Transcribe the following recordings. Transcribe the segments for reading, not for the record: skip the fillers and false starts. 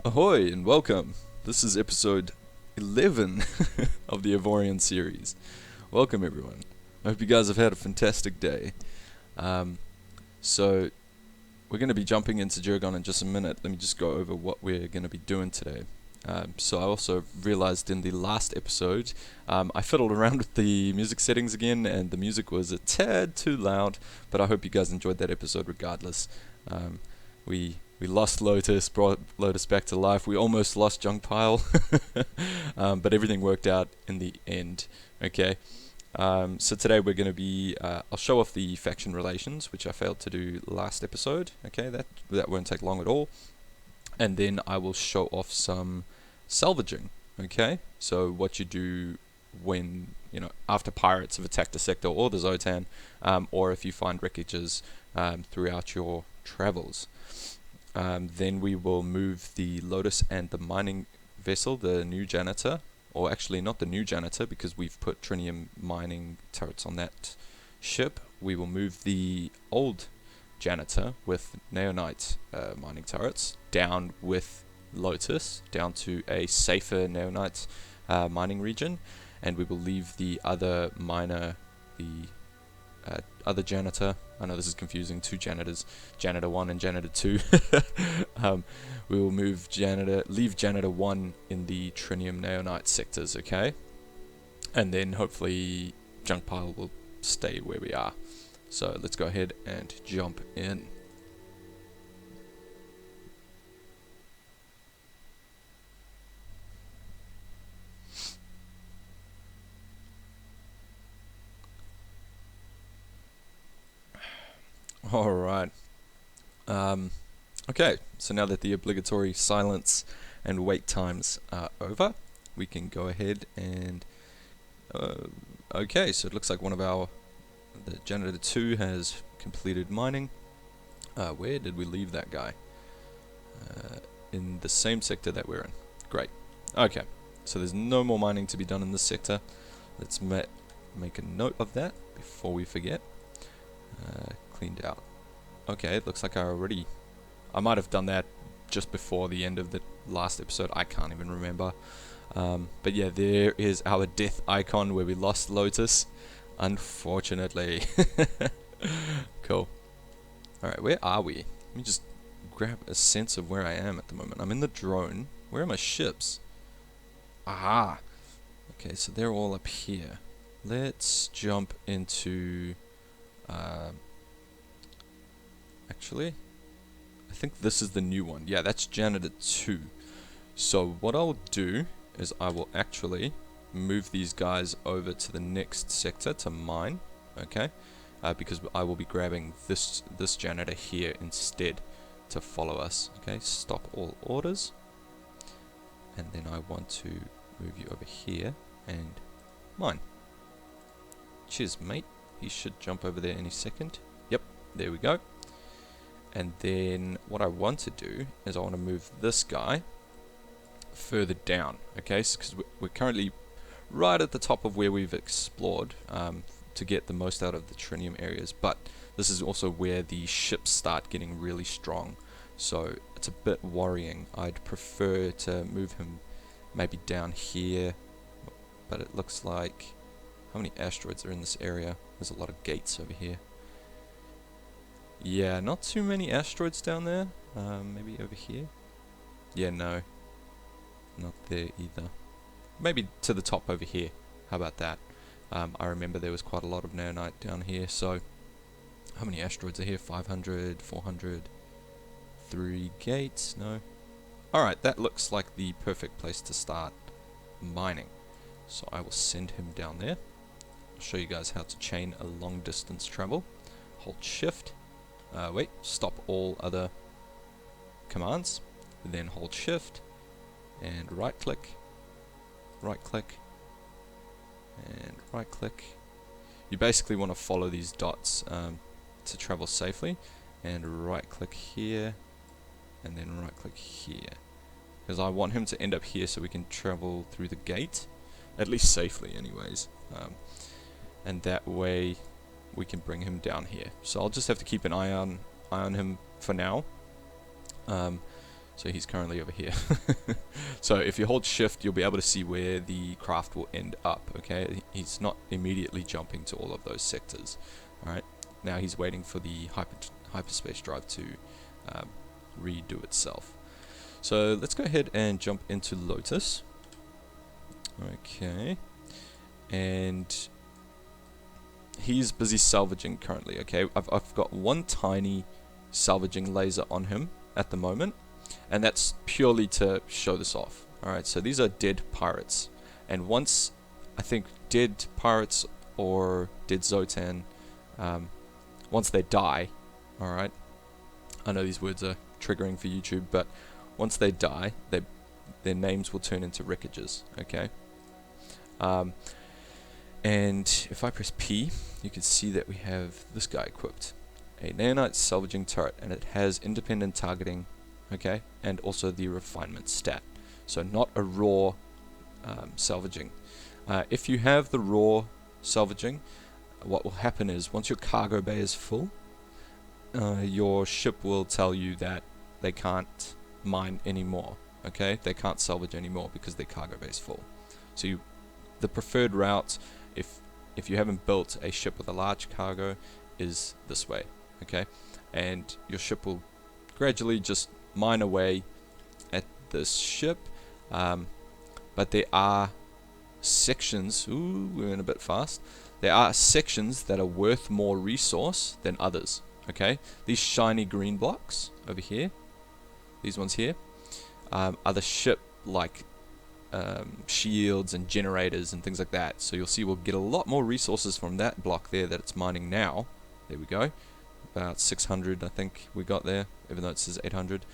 Ahoy and welcome. This is episode 11 of the Avorion series. Welcome everyone. I hope you guys have had a fantastic day. So we're going to be jumping into Jurgon in just a minute. Let me just go over what we're going to be doing today. So I also realized in the last episode, I fiddled around with the music settings again, and the music was a tad too loud, but I hope you guys enjoyed that episode regardless. We lost Lotus, brought Lotus back to life. We almost lost Junk Pile, but everything worked out in the end. Okay, so today we're going to be, I'll show off the faction relations, which I failed to do last episode. Okay, that won't take long at all. And then I will show off some salvaging. Okay, so what you do when, after pirates have attacked a sector or the Zotan, or if you find wreckages throughout your travels. Then we will move the Lotus and the mining vessel, the new janitor, or actually not the new janitor because we've put trinium mining turrets on that ship. We will move the old janitor with neonite mining turrets down with Lotus down to a safer neonite mining region, and we will leave the other miner, the other janitor. I know this is confusing, two janitors, janitor 1 and janitor 2. We will leave janitor 1 in the trinium neonite sectors, okay? And then hopefully junk pile will stay where we are. So let's go ahead and jump in. Alright. Okay, so now that the obligatory silence and wait times are over, we can go ahead and... okay, so it looks like the janitor 2 has completed mining. Where did we leave that guy? In the same sector that we're in. Great. Okay, so there's no more mining to be done in this sector. Let's make a note of that before we forget. Cleaned out. Okay, it looks like I might have done that just before the end of the last episode. I can't even remember. But yeah, there is our death icon where we lost Lotus, unfortunately. Cool. Alright, where are we? Let me just grab a sense of where I am at the moment. I'm in the drone. Where are my ships? Aha! Okay, so they're all up here. Let's jump into... actually, I think this is the new one. Yeah, that's janitor 2. So what I'll do is I will actually move these guys over to the next sector to mine, okay? Because I will be grabbing this janitor here instead to follow us. Okay, stop all orders, and then I want to move you over here and mine. Cheers, mate. He should jump over there any second. Yep, there we go. And then what I want to do is I want to move this guy further down, okay? Because we're currently right at the top of where we've explored to get the most out of the trinium areas, but this is also where the ships start getting really strong, so it's a bit worrying. I'd prefer to move him maybe down here, but it looks like... how many asteroids are in this area? There's a lot of gates over here. Yeah, not too many asteroids down there. Maybe over here? Yeah, no. Not there either. Maybe to the top over here. How about that? I remember there was quite a lot of neonite down here, so... how many asteroids are here? 500, 400... 3 gates? No? Alright, that looks like the perfect place to start mining. So I will send him down there. I'll show you guys how to chain a long distance travel. Hold shift. Wait, stop all other commands, then hold shift and right click, and right click. You basically want to follow these dots to travel safely, and right click here and then right click here, because I want him to end up here so we can travel through the gate, at least safely anyways, and that way we can bring him down here. So I'll just have to keep an eye on him for now. So he's currently over here. So if you hold shift, you'll be able to see where the craft will end up, okay? He's not immediately jumping to all of those sectors. Alright, now he's waiting for the hyperspace drive to redo itself. So let's go ahead and jump into Lotus. Okay, and he's busy salvaging currently, okay? I've got one tiny salvaging laser on him at the moment, and that's purely to show this off. Alright, so these are dead pirates, and once, I think, dead pirates or dead Zotan, once they die, alright, I know these words are triggering for YouTube, but once they die, their names will turn into wreckages, okay? And if I press P, you can see that we have this guy equipped. A nanite salvaging turret, and it has independent targeting, okay, and also the refinement stat. So not a raw salvaging. If you have the raw salvaging, what will happen is once your cargo bay is full, your ship will tell you that they can't mine anymore, okay? They can't salvage anymore because their cargo bay is full. So the preferred route, if you haven't built a ship with a large cargo, is this way, okay? And your ship will gradually just mine away at this ship, but there are sections, ooh, we went a bit fast, there are sections that are worth more resource than others, okay? These shiny green blocks over here, these ones here, are the ship like shields and generators and things like that. So you'll see we'll get a lot more resources from that block there that it's mining now. There we go, about 600 I think we got there, even though it says 800,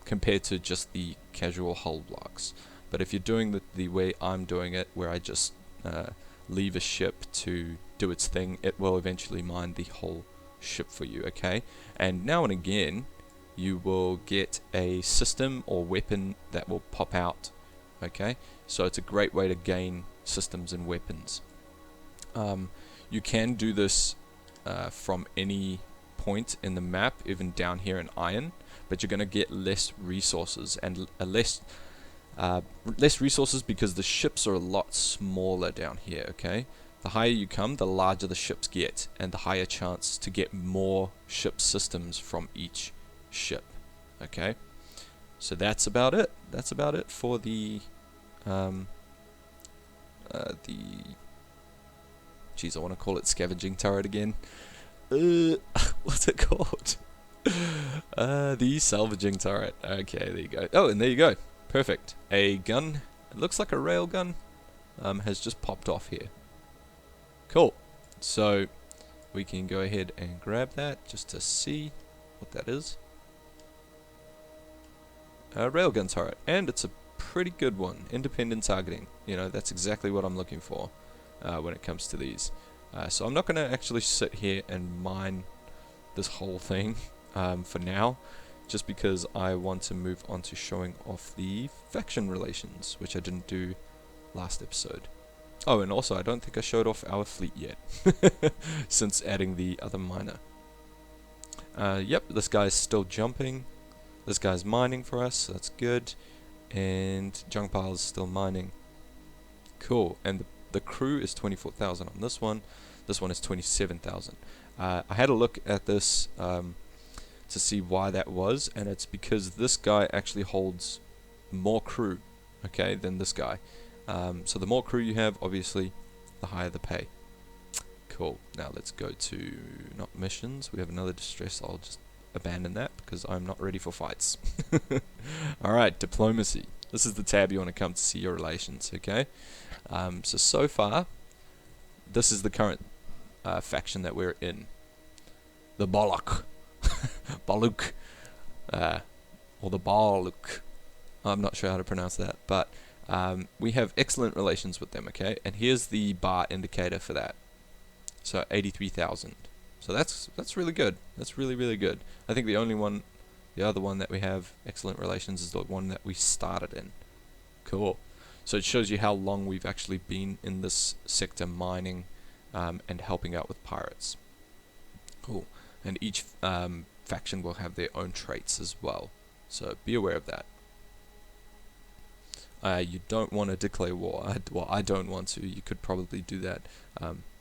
compared to just the casual hull blocks. But if you're doing the way I'm doing it, where I just leave a ship to do its thing, it will eventually mine the whole ship for you, okay? And now and again you will get a system or weapon that will pop out, okay? So it's a great way to gain systems and weapons. You can do this from any point in the map, even down here in Iron, but you're going to get less resources, and less resources because the ships are a lot smaller down here, okay? The higher you come, the larger the ships get, and the higher chance to get more ship systems from each ship, okay? So that's about it. That's about it for the geez, I want to call it scavenging turret again. What's it called? The salvaging turret. Okay, there you go. Oh, and there you go. Perfect. A gun, it looks like a rail gun, has just popped off here. Cool. So we can go ahead and grab that just to see what that is. A railgun turret, and it's a pretty good one. Independent targeting. You know, that's exactly what I'm looking for when it comes to these. So I'm not going to actually sit here and mine this whole thing for now, just because I want to move on to showing off the faction relations, which I didn't do last episode. Oh, and also I don't think I showed off our fleet yet, since adding the other miner. Yep, this guy's still jumping. This guy's mining for us, so that's good. And junk pile's still mining. Cool. And the crew is 24,000 on this one. This one is 27,000. I had a look at this to see why that was, and it's because this guy actually holds more crew, okay, than this guy. So the more crew you have, obviously, the higher the pay. Cool. Now let's go to not missions. We have another distress. I'll just abandon that because I'm not ready for fights. Alright, diplomacy. This is the tab you want to come to see your relations, okay? So far, this is the current faction that we're in. The Bolok. Baluk. Or the Baluk. I'm not sure how to pronounce that, but we have excellent relations with them, okay? And here's the bar indicator for that. So 83,000. So that's really good. That's really, really good. I think the other one that we have excellent relations is the one that we started in. Cool. So it shows you how long we've actually been in this sector mining and helping out with pirates. Cool. And each faction will have their own traits as well. So be aware of that. You don't want to declare war. Well, I don't want to. You could probably do that.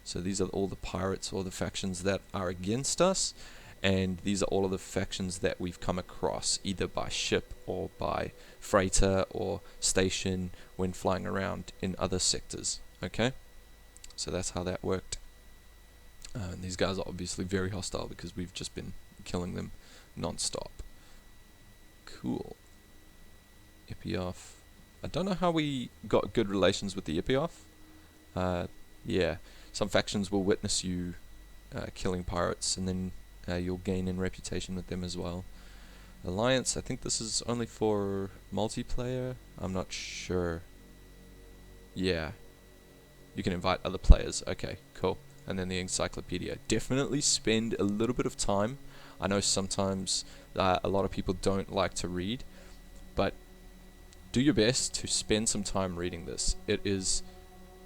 So these are all the pirates or the factions that are against us, and these are all of the factions that we've come across, either by ship or by freighter or station when flying around in other sectors. Okay, so that's how that worked. And these guys are obviously very hostile because we've just been killing them non-stop. Cool. Epioff. I don't know how we got good relations with the Epioff. Yeah, some factions will witness you killing pirates, and then you'll gain in reputation with them as well. Alliance, I think this is only for multiplayer. I'm not sure. Yeah, you can invite other players. Okay, cool. And then the encyclopedia. Definitely spend a little bit of time. I know sometimes a lot of people don't like to read, but do your best to spend some time reading this. It is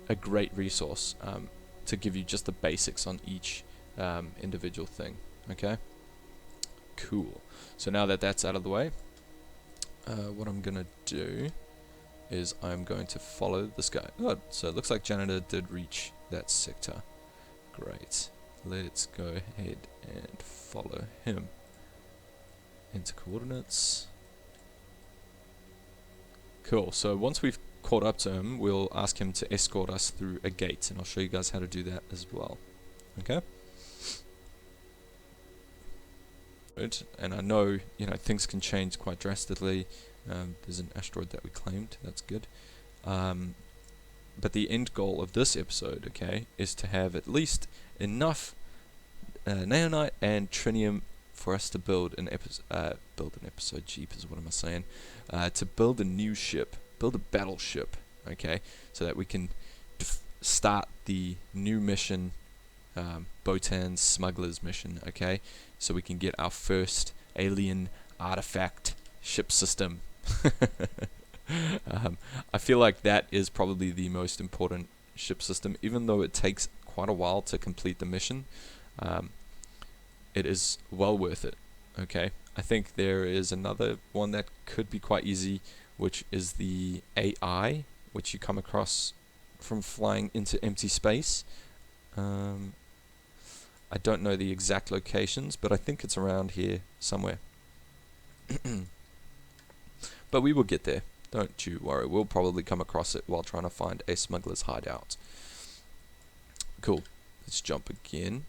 a great resource to give you just the basics on each individual thing. Okay? Cool. So now that that's out of the way, what I'm going to do is I'm going to follow this guy. Oh, so it looks like Janitor did reach that sector. Great. Let's go ahead and follow him. Enter coordinates. Cool, so once we've caught up to him, we'll ask him to escort us through a gate, and I'll show you guys how to do that as well. Okay? Good. And I know, things can change quite drastically. There's an asteroid that we claimed, that's good. But the end goal of this episode, okay, is to have at least enough naonite and trinium for us to build an episode. Jeepers, what am I saying? To build a new ship, build a battleship, okay, so that we can start the new mission, Botan's Smuggler's mission, okay, so we can get our first alien artifact ship system. I feel like that is probably the most important ship system, even though it takes quite a while to complete the mission. It is well worth it. Okay, I think there is another one that could be quite easy, which is the AI, which you come across from flying into empty space. I don't know the exact locations, but I think it's around here somewhere. But we will get there. Don't you worry. We'll probably come across it while trying to find a smuggler's hideout. Cool. Let's jump again.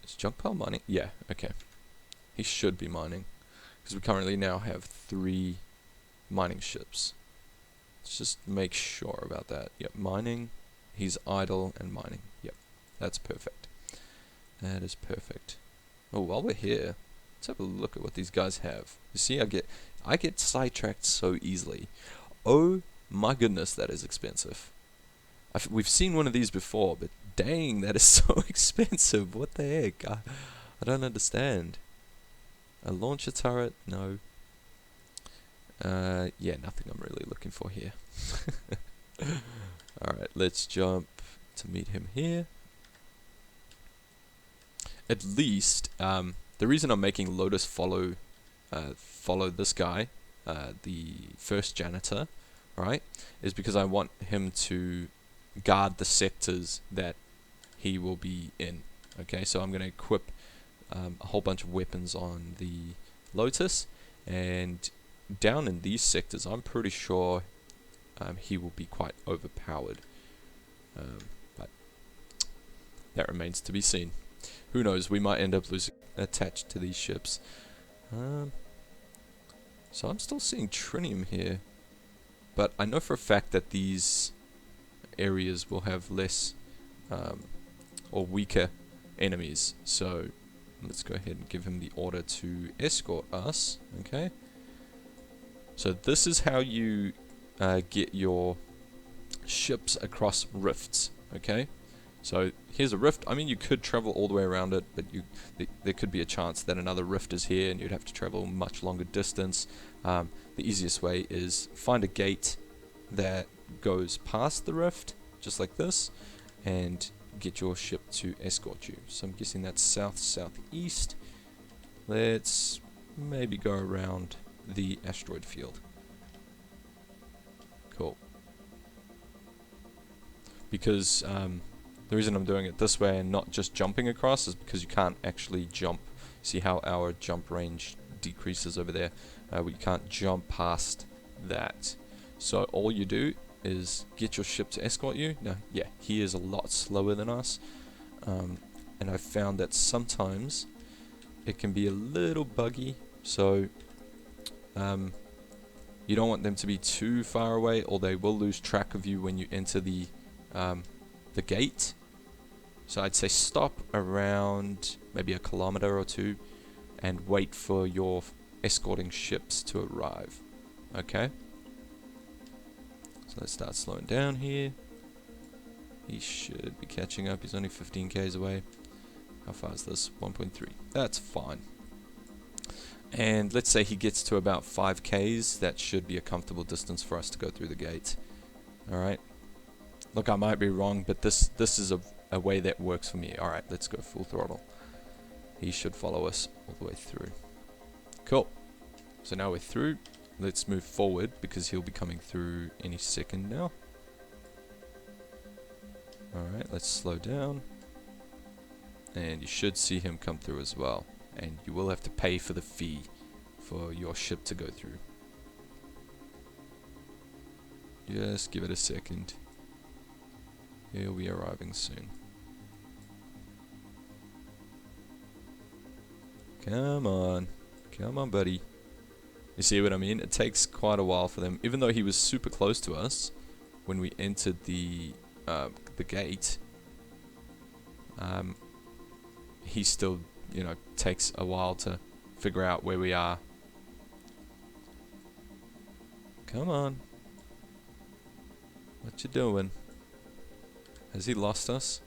Is Junkpile mining? Yeah, okay. He should be mining, because we currently now have 3 mining ships. Let's just make sure about that. Yep, mining. He's idle and mining. Yep, that's perfect. That is perfect. Oh, while we're here, let's have a look at what these guys have. You see, I get sidetracked so easily. Oh my goodness, that is expensive. We've seen one of these before, but dang, that is so expensive. What the heck? I don't understand. A launcher turret? No. Yeah, nothing I'm really looking for here. Alright, let's jump to meet him here. At least, the reason I'm making Lotus follow this guy, the first janitor, right, is because I want him to guard the sectors that he will be in. Okay, so I'm going to equip a whole bunch of weapons on the Lotus, and down in these sectors, I'm pretty sure he will be quite overpowered. But that remains to be seen. Who knows, we might end up losing attached to these ships. So I'm still seeing trinium here, but I know for a fact that these areas will have less or weaker enemies. So let's go ahead and give him the order to escort us. Okay. So this is how you get your ships across rifts. Okay. So here's a rift. I mean, you could travel all the way around it, but there could be a chance that another rift is here, and you'd have to travel much longer distance. The easiest way is find a gate that goes past the rift, just like this, and get your ship to escort you. So I'm guessing that's south-southeast. Let's maybe go around the asteroid field. Cool. Because the reason I'm doing it this way and not just jumping across is because you can't actually jump. See how our jump range decreases over there? We can't jump past that. So all you do is get your ship to escort you. Now, yeah, he is a lot slower than us. And I've found that sometimes it can be a little buggy. So you don't want them to be too far away, or they will lose track of you when you enter the gate. So I'd say stop around maybe 1 kilometer or 2 and wait for your escorting ships to arrive. Okay? So let's start slowing down here. He should be catching up. He's only 15 k's away. How far is this? 1.3. That's fine. And let's say he gets to about 5 k's. That should be a comfortable distance for us to go through the gate. Alright. Look, I might be wrong, but this is a way that works for me. Alright, let's go full throttle. He should follow us all the way through. Cool. So now we're through. Let's move forward because he'll be coming through any second now. Alright, let's slow down. And you should see him come through as well. And you will have to pay for the fee for your ship to go through. Just give it a second. He'll be arriving soon. Come on. Come on, buddy. You see what I mean? It takes quite a while for them. Even though he was super close to us when we entered the gate, he still, you know, takes a while to figure out where we are. Come on. What you doing? Has he lost us?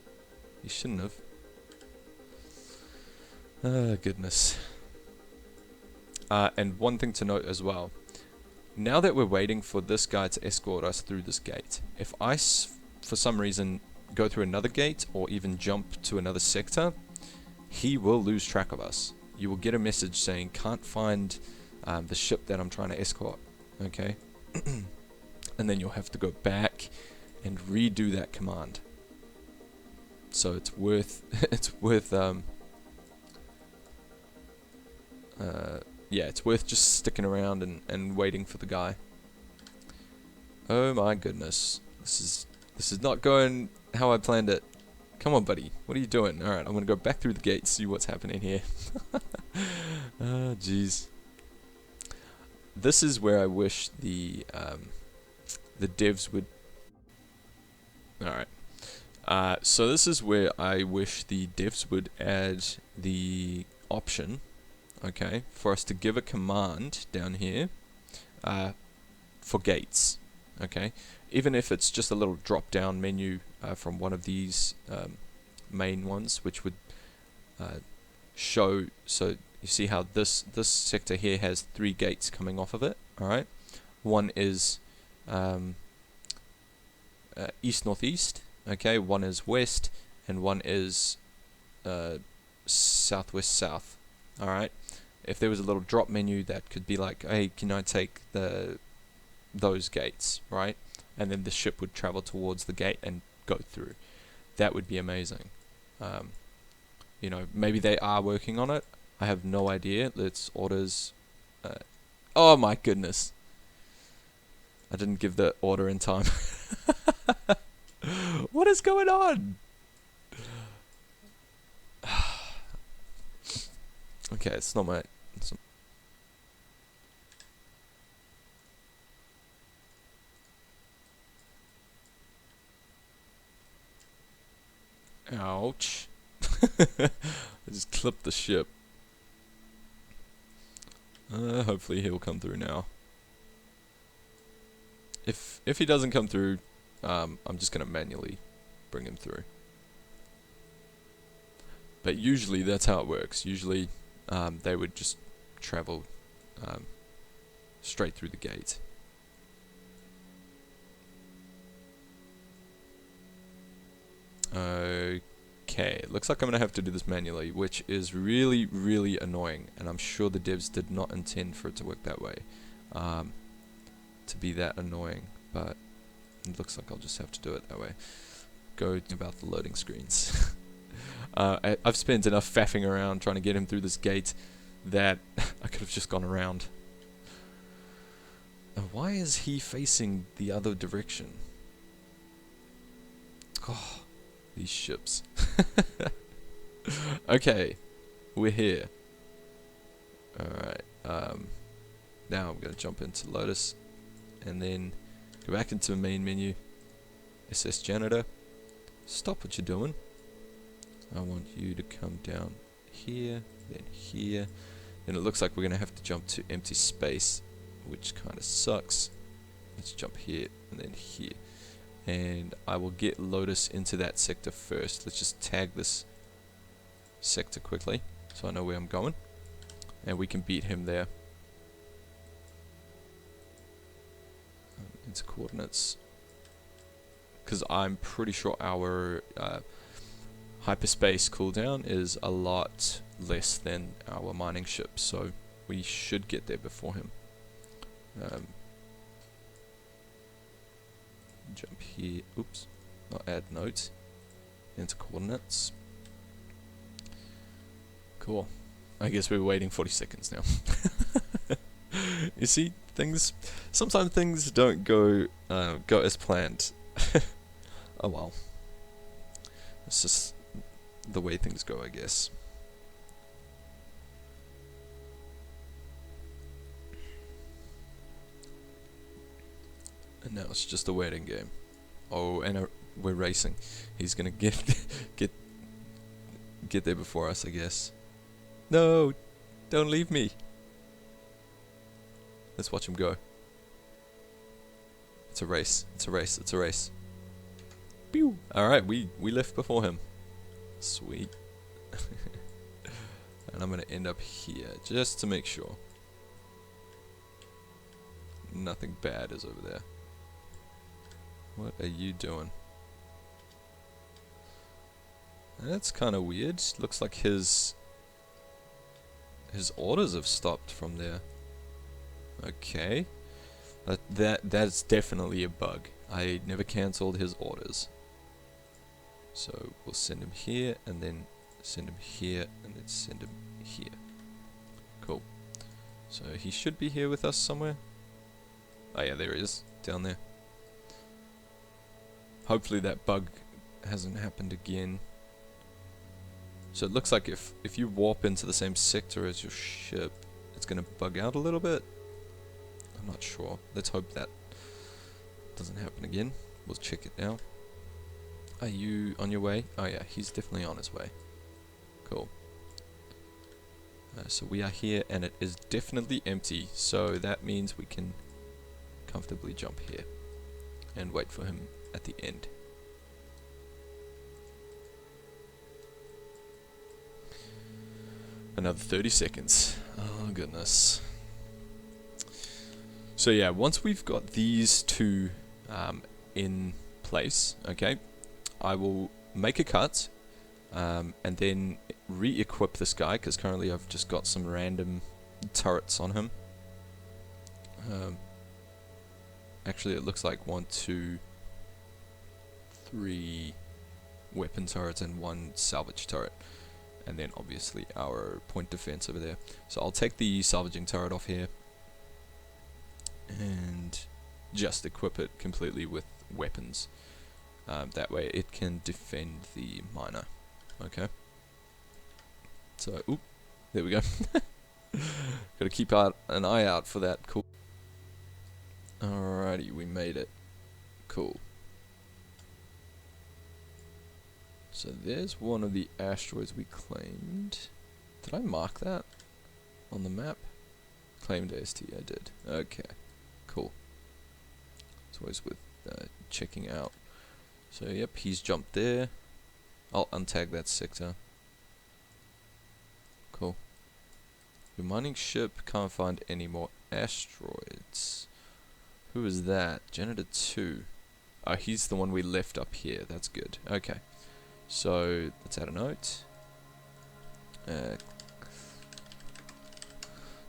He shouldn't have. Oh, goodness. And one thing to note as well. Now that we're waiting for this guy to escort us through this gate, if I, for some reason, go through another gate or even jump to another sector, he will lose track of us. You will get a message saying, can't find the ship that I'm trying to escort. Okay? And then you'll have to go back and redo that command. So it's worth yeah, it's worth just sticking around and waiting for the guy. Oh my goodness, this is not going how I planned it. Come on, buddy, what are you doing? All right, I'm gonna go back through the gate, see what's happening here. Oh jeez. This is where I wish the devs would. All right. So this is where I wish the devs would add the option, okay, for us to give a command down here for gates, okay, even if it's just a little drop down menu from one of these main ones, which would show. So you see how this sector here has 3 gates coming off of it. All right, one is east northeast. Okay, one is west, and one is southwest south. Alright, if there was a little drop menu that could be like, hey, can I take those gates, right? And then the ship would travel towards the gate and go through. That would be amazing. You know, maybe they are working on it. I have no idea. Let's orders. Oh my goodness. I didn't give the order in time. What is going on? Okay, it's not my. Ouch. I just clipped the ship. Hopefully he'll come through now. If he doesn't come through, I'm just gonna manually bring him through. But usually that's how it works. Usually they would just travel straight through the gate. Okay, looks like I'm gonna have to do this manually, which is really, really annoying, and I'm sure the devs did not intend for it to work that way, to be that annoying, but it looks like I'll just have to do it that way. Go about the loading screens. I've spent enough faffing around trying to get him through this gate that I could have just gone around. Why is he facing the other direction? Oh, these ships. Okay, we're here. Alright, now I'm going to jump into Lotus and then go back into the main menu, SS Janitor, stop what you're doing. I want you to come down here, then here, and it looks like we're going to have to jump to empty space, which kind of sucks. Let's jump here and then here, and I will get Lotus into that sector first. Let's just tag this sector quickly so I know where I'm going, and we can beat him there. Into coordinates, because I'm pretty sure our hyperspace cooldown is a lot less than our mining ship, so we should get there before him. Jump here, oops, I'll add note into coordinates. Cool. I guess we're waiting 40 seconds now. You see, sometimes things don't go as planned. Oh well. It's just the way things go, I guess. And now it's just a waiting game. Oh, and we're racing. He's gonna get there before us, I guess. No, don't leave me. Let's watch him go. It's a race. It's a race. It's a race. Pew! Alright, we left before him. Sweet. And I'm gonna end up here, just to make sure. Nothing bad is over there. What are you doing? That's kind of weird. Looks like his orders have stopped from there. Okay. That's definitely a bug. I never cancelled his orders. So we'll send him here, and then send him here, and then send him here. Cool. So he should be here with us somewhere. Oh yeah, there he is, down there. Hopefully that bug hasn't happened again. So it looks like if you warp into the same sector as your ship, it's going to bug out a little bit. I'm not sure. Let's hope that doesn't happen again. We'll check it now. Are you on your way? Oh yeah, he's definitely on his way. Cool. So we are here, and it is definitely empty, so that means we can comfortably jump here and wait for him at the end. Another 30 seconds. Oh goodness. So yeah, once we've got these two in place, okay, I will make a cut and then re-equip this guy, because currently I've just got some random turrets on him. Actually, it looks like 1, 2, 3 weapon turrets and 1 salvage turret. And then obviously our point defense over there. So I'll take the salvaging turret off here and just equip it completely with weapons. That way it can defend the miner. Okay. So, oop, there we go. Gotta keep an eye out for that. Cool. Alrighty, we made it. Cool. So there's one of the asteroids we claimed. Did I mark that on the map? Claimed AST, I did. Okay, cool. It's always with checking out. So yep, he's jumped there. I'll untag that sector. Cool. Your mining ship can't find any more asteroids. Who is that? Janitor 2. Oh, he's the one we left up here. That's good. Okay. So let's add a note.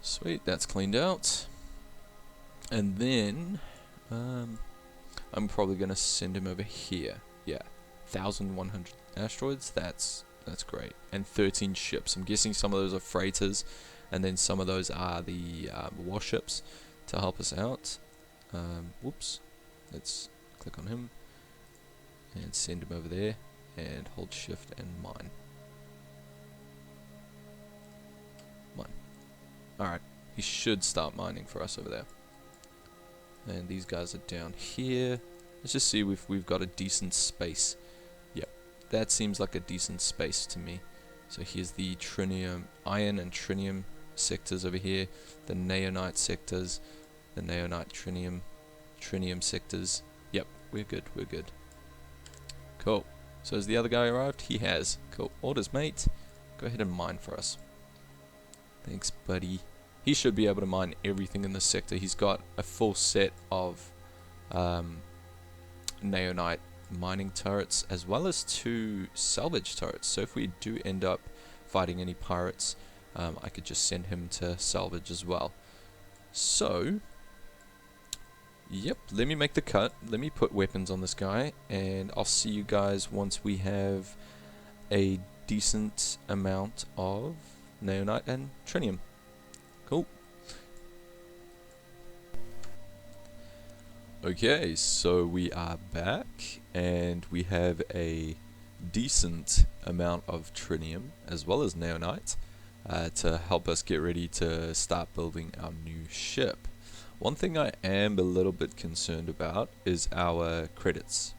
Sweet, that's cleaned out. And then I'm probably gonna send him over here. Yeah, 1,100 asteroids. That's great. And 13 ships. I'm guessing some of those are freighters, and then some of those are the warships to help us out. Whoops. Let's click on him and send him over there, and hold shift and mine. Alright, he should start mining for us over there. And these guys are down here. Let's just see if we've got a decent space. Yep, that seems like a decent space to me. So here's the trinium, iron and trinium sectors over here. The neonite sectors, the neonite trinium sectors. Yep, we're good, we're good. Cool. So has the other guy arrived? He has. Cool. Orders, mate. Go ahead and mine for us. Thanks, buddy. He should be able to mine everything in this sector. He's got a full set of neonite mining turrets, as well as 2 salvage turrets. So if we do end up fighting any pirates, I could just send him to salvage as well. So, yep, let me make the cut. Let me put weapons on this guy, and I'll see you guys once we have a decent amount of neonite and trinium. Cool. Okay, so we are back, and we have a decent amount of trinium as well as neonite to help us get ready to start building our new ship. One thing I am a little bit concerned about is our credits.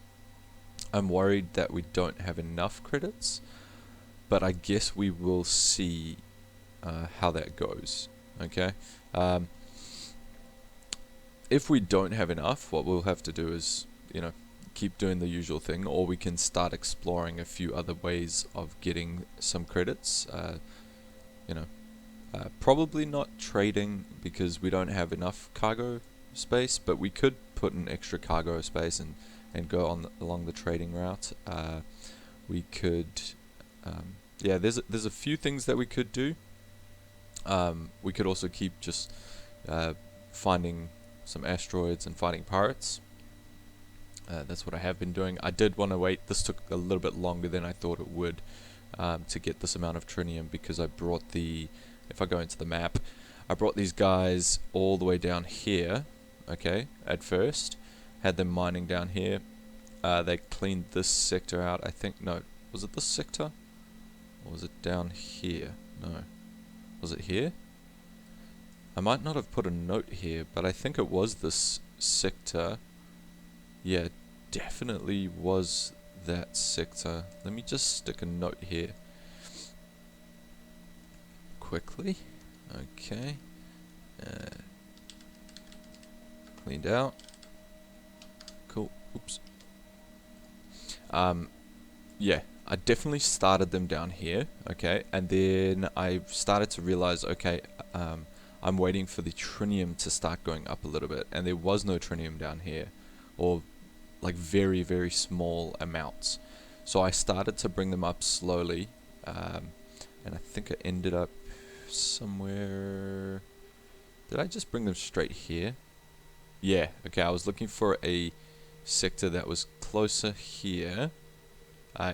I'm worried that we don't have enough credits, but I guess we will see how that goes. Okay, if we don't have enough, what we'll have to do is, you know, keep doing the usual thing, or we can start exploring a few other ways of getting some credits. You know, probably not trading, because we don't have enough cargo space, but we could put an extra cargo space and go on along the trading route. We could, yeah, there's a few things that we could do. We could also keep just finding some asteroids and fighting pirates. That's what I have been doing. I did want to wait. This took a little bit longer than I thought it would to get this amount of trinium, because I brought if I go into the map, I brought these guys all the way down here, okay, at first. Had them mining down here. They cleaned this sector out, I think. No, was it this sector? Or was it down here? No. Was it here? I might not have put a note here, but I think it was this sector. Yeah, definitely was that sector. Let me just stick a note here quickly. Okay. Cleaned out. Cool. Oops. Yeah, I definitely started them down here, okay, and then I started to realize, okay, I'm waiting for the trinium to start going up a little bit, and there was no trinium down here, or like very, very small amounts. So I started to bring them up slowly, and I think I ended up somewhere. Did I just bring them straight here? Yeah, okay, I was looking for a sector that was closer here,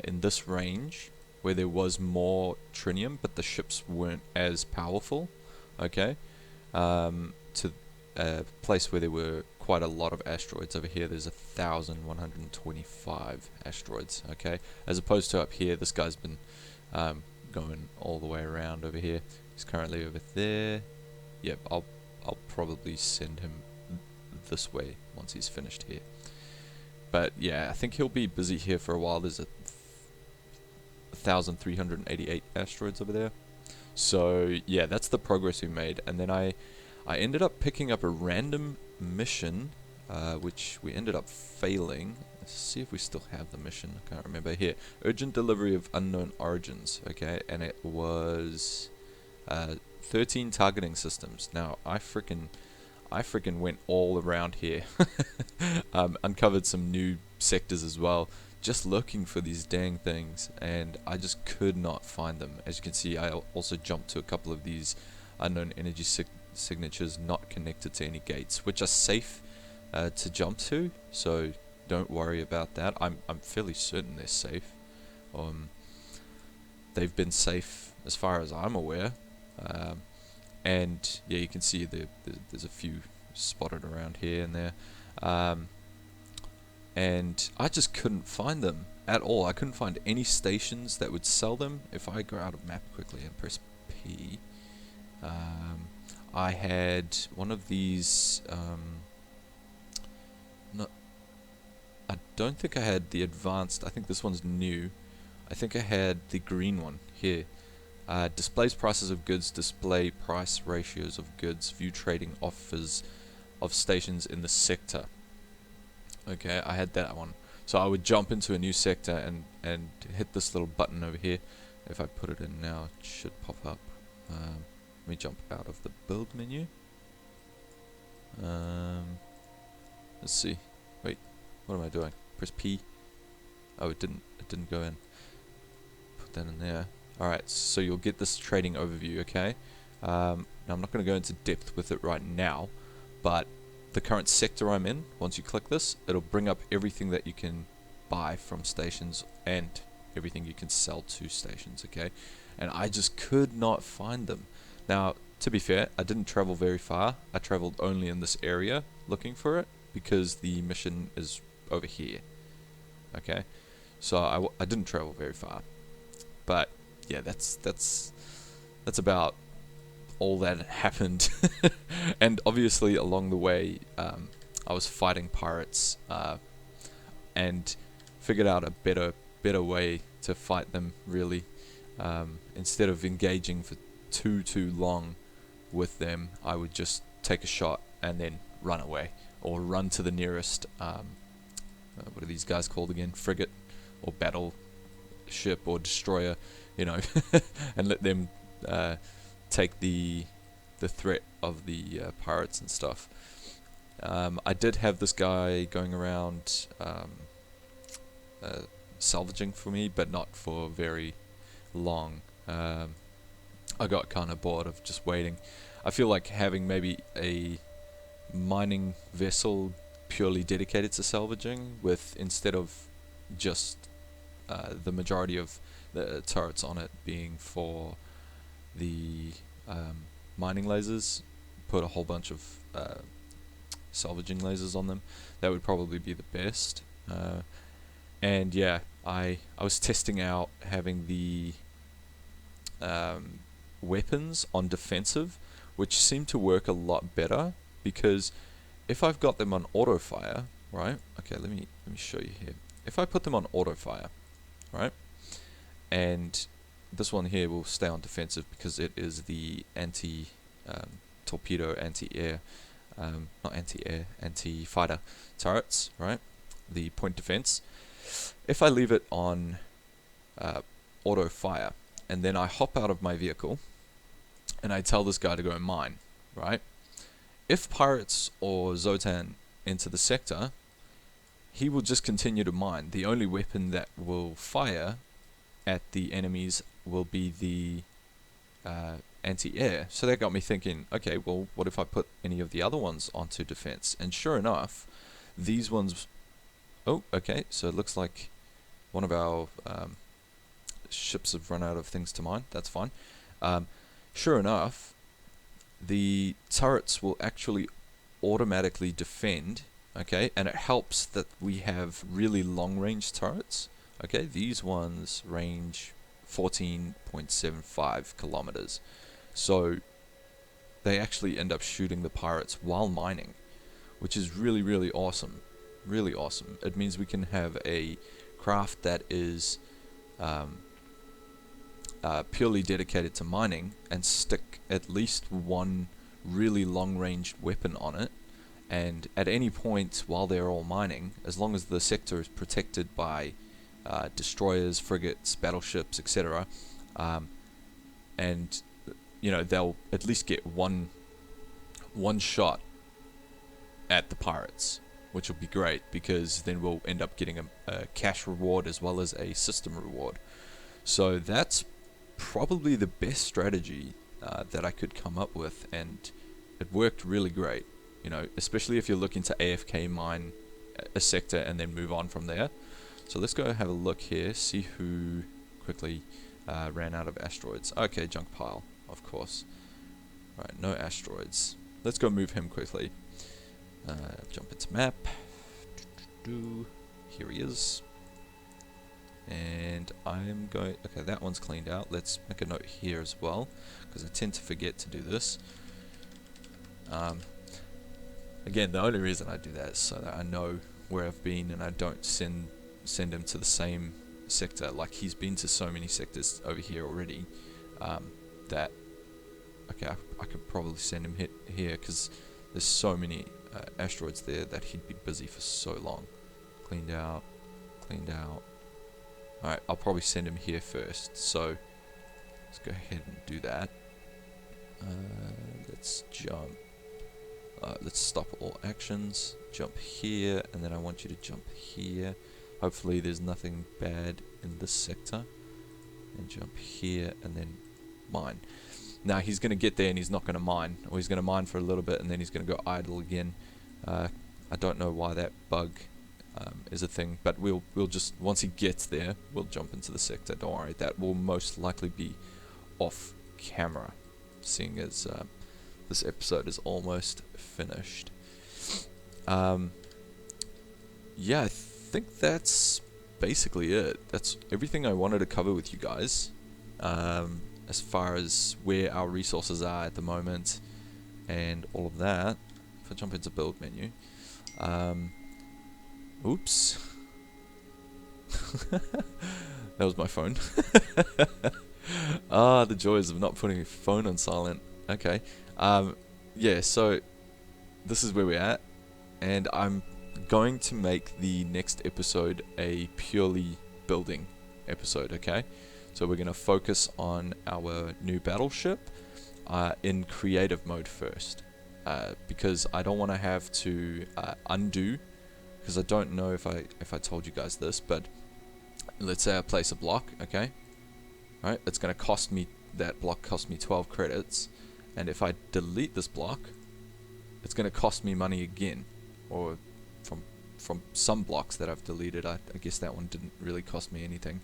in this range, where there was more trinium, but the ships weren't as powerful, okay, to a place where there were quite a lot of asteroids. Over here there's 1,125 asteroids, okay, as opposed to up here. This guy's been going all the way around over here. He's currently over there. Yep, I'll probably send him this way once he's finished here. But yeah, I think he'll be busy here for a while. There's 1,388 asteroids over there. So yeah, that's the progress we made. And then I ended up picking up a random mission, which we ended up failing. Let's see if we still have the mission. I can't remember. Here, urgent delivery of unknown origins. Okay, and it was 13 targeting systems. Now I freaking went all around here. Uncovered some new sectors as well just looking for these dang things, and I just could not find them. As you can see, I also jumped to a couple of these unknown energy signatures not connected to any gates, which are safe to jump to, so don't worry about that. I'm fairly certain they're safe. They've been safe as far as I'm aware, and yeah, you can see there's a few spotted around here and there, and I just couldn't find them at all. I couldn't find any stations that would sell them. If I go out of map quickly and press P, I had one of these, I don't think I had the advanced, I think this one's new. I think I had the green one here. Displays prices of goods, display price ratios of goods, view trading offers of stations in the sector. Okay, I had that one. So I would jump into a new sector and hit this little button over here. If I put it in now, it should pop up. Let me jump out of the build menu. Let's see. Wait, what am I doing? Press P. Oh, it didn't go in. Put that in there. Alright, so you'll get this trading overview, okay? Now I'm not going to go into depth with it right now, but the current sector I'm in, once you click this, it'll bring up everything that you can buy from stations and everything you can sell to stations, okay? And I just could not find them. Now, to be fair, I didn't travel very far. I traveled only in this area looking for it because the mission is over here, okay? So I didn't travel very far, but yeah, that's about all that happened. And obviously along the way I was fighting pirates and figured out a better way to fight them, really. Instead of engaging for too long with them, I would just take a shot and then run away, or run to the nearest what are these guys called again, frigate or battleship or destroyer, you know, and let them take the threat of the pirates and stuff. I did have this guy going around salvaging for me, but not for very long. I got kind of bored of just waiting. I feel like having maybe a mining vessel purely dedicated to salvaging, with instead of just the majority of the turrets on it being for the mining lasers, put a whole bunch of salvaging lasers on them. That would probably be the best. And yeah, I was testing out having the weapons on defensive, which seem to work a lot better, because if I've got them on auto fire, right? Okay, let me show you here. If I put them on auto fire, right, and this one here will stay on defensive because it is the torpedo, anti-air, not anti-air, anti-fighter turrets, right? The point defense. If I leave it on auto fire, and then I hop out of my vehicle, and I tell this guy to go and mine, right? If pirates or Zotan enter the sector, he will just continue to mine. The only weapon that will fire at the enemies will be the anti-air. So that got me thinking, okay, well, what if I put any of the other ones onto defense? And sure enough, these ones... Oh, okay, so it looks like one of our ships have run out of things to mine. That's fine. Sure enough, the turrets will actually automatically defend, okay? And it helps that we have really long-range turrets, okay? These ones range 14.75 kilometers. So they actually end up shooting the pirates while mining, which is really, really awesome. Really awesome. It means we can have a craft that is purely dedicated to mining and stick at least one really long-range weapon on it, and at any point while they're all mining, as long as the sector is protected by destroyers, frigates, battleships, etc., and you know, they'll at least get one shot at the pirates, which will be great because then we'll end up getting a cash reward as well as a system reward. So that's probably the best strategy that I could come up with, and it worked really great, you know, especially if you're looking to AFK mine a sector and then move on from there. So let's go have a look here, see who quickly ran out of asteroids. Okay, junk pile, of course. Right, no asteroids. Let's go move him quickly. Jump into map. Here he is. And I'm going... Okay, that one's cleaned out. Let's make a note here as well, because I tend to forget to do this. Again, the only reason I do that is so that I know where I've been and I don't send him to the same sector. Like, he's been to so many sectors over here already that... Okay, I could probably send him here because there's so many asteroids there that he'd be busy for so long. Cleaned out, cleaned out. Alright, I'll probably send him here first, so let's go ahead and do that. Let's jump. Let's stop all actions. Jump here, and then I want you to jump here. Hopefully there's nothing bad in this sector. And jump here, and then mine. Now he's going to get there and he's not going to mine, or he's going to mine for a little bit and then he's going to go idle again. I don't know why that bug is a thing, but we'll just, once he gets there, we'll jump into the sector. Don't worry, that will most likely be off camera, seeing as this episode is almost finished. Yeah, I think that's basically it. That's everything I wanted to cover with you guys. As far as where our resources are at the moment and all of that. If I jump into build menu, oops, that was my phone. The joys of not putting your phone on silent. Okay, yeah, so this is where we're at, and I'm going to make the next episode a purely building episode, okay? So we're going to focus on our new battleship in creative mode first, because I don't want to have to undo, because I don't know if I told you guys this, but let's say I place a block, okay? Alright, it's going to cost me, that block cost me 12 credits, and if I delete this block, it's going to cost me money again, or from some blocks that I've deleted. I guess that one didn't really cost me anything.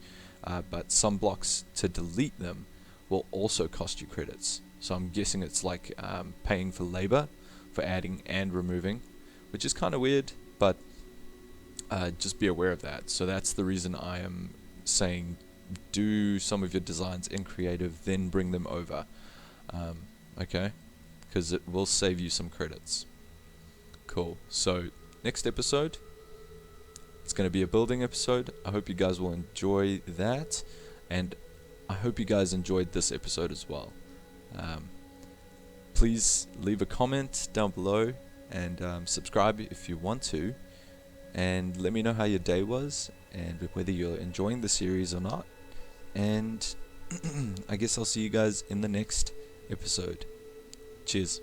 But some blocks, to delete them, will also cost you credits. So I'm guessing it's like paying for labor for adding and removing, which is kind of weird, but just be aware of that. So that's the reason I am saying do some of your designs in creative, then bring them over. Okay? Because it will save you some credits. Cool. So next episode, it's going to be a building episode. I hope you guys will enjoy that, and I hope you guys enjoyed this episode as well. Please leave a comment down below and subscribe if you want to, and let me know how your day was and whether you're enjoying the series or not. And I guess I'll see you guys in the next episode. Cheers.